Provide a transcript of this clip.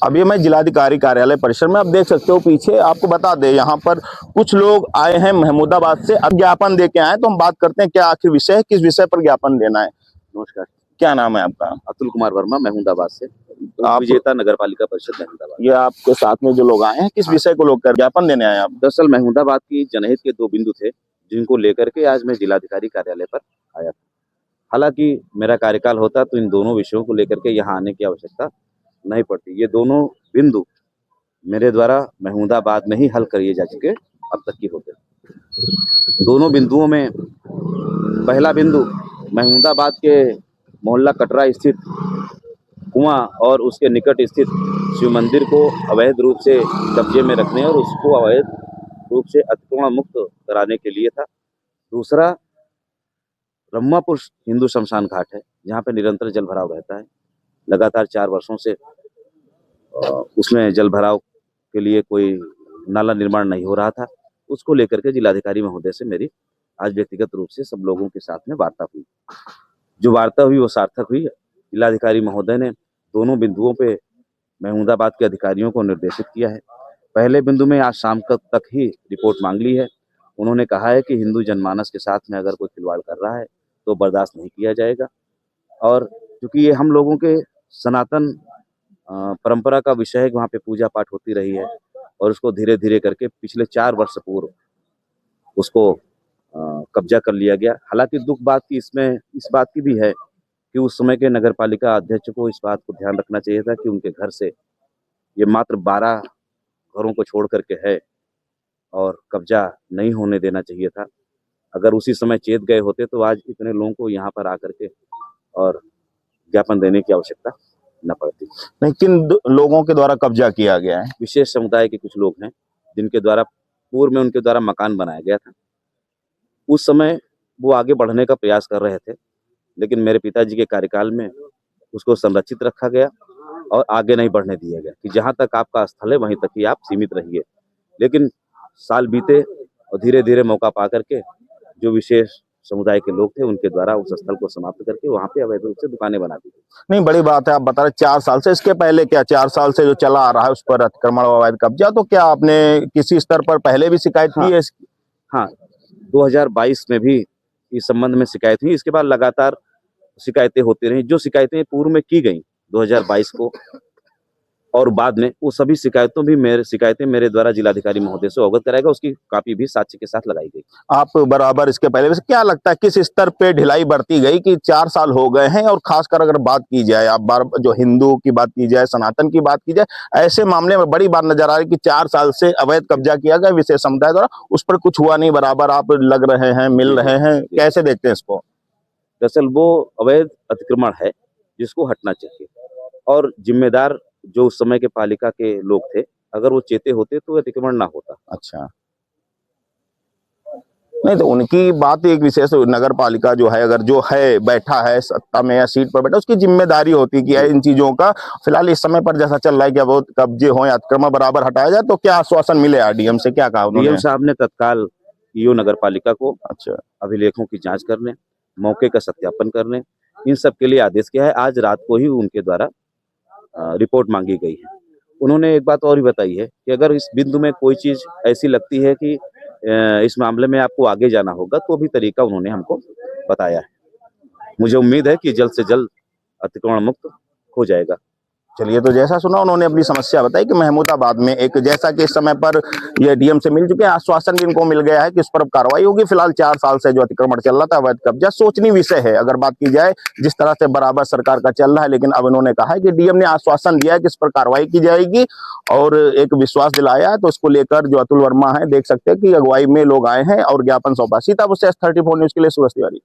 अभी मैं जिलाधिकारी कार्यालय परिसर में, आप देख सकते हो पीछे। आपको बता दें, यहाँ पर कुछ लोग आए हैं महमूदाबाद से, अब ज्ञापन दे के आए, तो हम बात करते हैं क्या आखिर विषय है, किस विषय पर ज्ञापन देना है। नमस्कार, क्या नाम है आपका? अतुल कुमार वर्मा, महमूदाबाद से, आप विजेता नगर पालिका परिषद महमूदाबाद। ये आपके साथ में जो लोग आए हैं, किस विषय को लेकर ज्ञापन देने आए आप? दरअसल महमूदाबाद की जनहित के 2 बिंदु थे, जिनको लेकर के आज मैं जिलाधिकारी कार्यालय पर आया था। हालांकि मेरा कार्यकाल होता तो इन दोनों विषयों को लेकर के यहाँ आने की आवश्यकता नहीं पड़ती। ये दोनों बिंदु मेरे द्वारा महमूदाबाद में ही हल किए जा चुके अब तक की होते। दोनों बिंदुओं में पहला बिंदु महमूदाबाद के मोहल्ला कटरा स्थित कुआं और उसके निकट स्थित शिव मंदिर को अवैध रूप से कब्जे में रखने और उसको अवैध रूप से अतिक्रमण मुक्त कराने के लिए था। दूसरा ब्रह्मापुर हिंदू शमशान घाट है, जहाँ पे निरंतर जल भराव रहता है। लगातार 4 वर्षों से उसमें जल भराव के लिए कोई नाला निर्माण नहीं हो रहा था। उसको लेकर के जिलाधिकारी महोदय से मेरी आज व्यक्तिगत रूप से सब लोगों के साथ में वार्ता हुई। जो वार्ता हुई वो सार्थक हुई। जिलाधिकारी महोदय ने दोनों बिंदुओं पे महमूदाबाद के अधिकारियों को निर्देशित किया है। पहले बिंदु में आज शाम तक ही रिपोर्ट मांग ली है। उन्होंने कहा है कि हिंदू जनमानस के साथ में अगर कोई खिलवाड़ कर रहा है तो बर्दाश्त नहीं किया जाएगा। और क्योंकि ये हम लोगों के सनातन परंपरा का विषय है कि वहाँ पे पूजा पाठ होती रही है और उसको धीरे धीरे करके पिछले 4 वर्ष पूर्व उसको कब्जा कर लिया गया। हालांकि दुख बात की इसमें इस बात की भी है कि उस समय के नगर पालिका अध्यक्ष को इस बात को ध्यान रखना चाहिए था कि उनके घर से ये मात्र 12 घरों को छोड़ करके है और कब्जा नहीं होने देना चाहिए था। अगर उसी समय चेत गए होते तो आज इतने लोगों को यहाँ पर आकर के और ज्ञापन देने की आवश्यकता न पड़ती। नहीं, किन लोगों के द्वारा कब्जा किया गया है? विशेष समुदाय के कुछ लोग हैं जिनके द्वारा पूर्व में उनके द्वारा मकान बनाया गया था। उस समय वो आगे बढ़ने का प्रयास कर रहे थे, लेकिन मेरे पिताजी के कार्यकाल में उसको संरक्षित रखा गया और आगे नहीं बढ़ने दिया गया कि जहाँ तक आपका स्थल है वहीं तक ही आप सीमित रहिए। लेकिन साल बीते और धीरे धीरे मौका पा करके जो विशेष समुदाय के लोग थे उनके द्वारा उस स्थल को समाप्त करके वहाँ पे अवैध रूप से दुकानें बना दी। नहीं, बड़ी बात है। आप बता रहे 4 साल से, इसके पहले क्या 4 साल से जो चला आ रहा है उस पर अतिक्रमण व अवैध कब्जा, तो क्या आपने किसी स्तर पर पहले भी शिकायत की है इसकी? हाँ, 2022 में भी इस संबंध में शिकायत हुई। इसके बाद लगातार शिकायतें होती रही। जो शिकायतें पूर्व में की गई 2022 को और बाद में, वो सभी शिकायतें मेरे द्वारा जिलाधिकारी महोदय से अवगत कराएगा। उसकी कॉपी भी साक्ष्य के साथ लगाई गई। आप बराबर इसके पहले वैसे क्या लगता है किस स्तर पे ढिलाई बढ़ती गई कि 4 साल हो गए हैं? और खासकर अगर बात की जाए, आप बार जो हिंदू की बात की जाए, सनातन की बात की जाए, ऐसे मामले में बड़ी बात नजर आ रही है कि 4 साल से अवैध कब्जा किया गया विशेष समुदाय द्वारा, उस पर कुछ हुआ नहीं, बराबर आप लग रहे हैं, मिल रहे हैं, कैसे देखते हैं इसको? दरअसल वो अवैध अतिक्रमण है जिसको हटना चाहिए और जिम्मेदार जो उस समय के पालिका के लोग थे, अगर वो चेते होते तो अतिक्रमण ना होता। अच्छा, नहीं तो उनकी बात एक विशेष, नगर पालिका जो है अगर जो है बैठा है सत्ता में या सीट पर बैठा, उसकी जिम्मेदारी होती है कि इन चीजों का फिलहाल इस समय पर जैसा चल रहा है कि अब कब्जे हो या अतिक्रमण बराबर हटाया जाए, तो क्या आश्वासन मिले डीएम से? क्या कहा उन्होंने? डीएम साहब ने तत्काल ईओ नगर पालिका को अच्छा, अभिलेखों की जांच करने, मौके का सत्यापन करने, इन सब के लिए आदेश किया है। आज रात को ही उनके द्वारा रिपोर्ट मांगी गई है। उन्होंने एक बात और भी बताई है कि अगर इस बिंदु में कोई चीज ऐसी लगती है कि इस मामले में आपको आगे जाना होगा, तो भी तरीका उन्होंने हमको बताया है। मुझे उम्मीद है कि जल्द से जल्द अतिक्रमण मुक्त हो जाएगा। चलिए, तो जैसा सुना उन्होंने अपनी समस्या बताई कि महमूदाबाद में एक, जैसा कि इस समय पर ये डीएम से मिल चुके हैं, आश्वासन भी इनको मिल गया है कि इस पर कार्रवाई होगी। फिलहाल 4 साल से जो अतिक्रमण चल रहा था अवैध कब्जा, सोचनीय विषय है अगर बात की जाए, जिस तरह से बराबर सरकार का चल रहा है। लेकिन अब उन्होंने कहा है कि डीएम ने आश्वासन दिया है कि इस पर कार्रवाई की जाएगी और एक विश्वास दिलाया है। तो उसको लेकर जो अतुल वर्मा है, देख सकते हैं कि अगुवाई में लोग आए हैं और ज्ञापन सौंपा। सीतापुर से S34 न्यूज के लिए सुरेश तिवारी।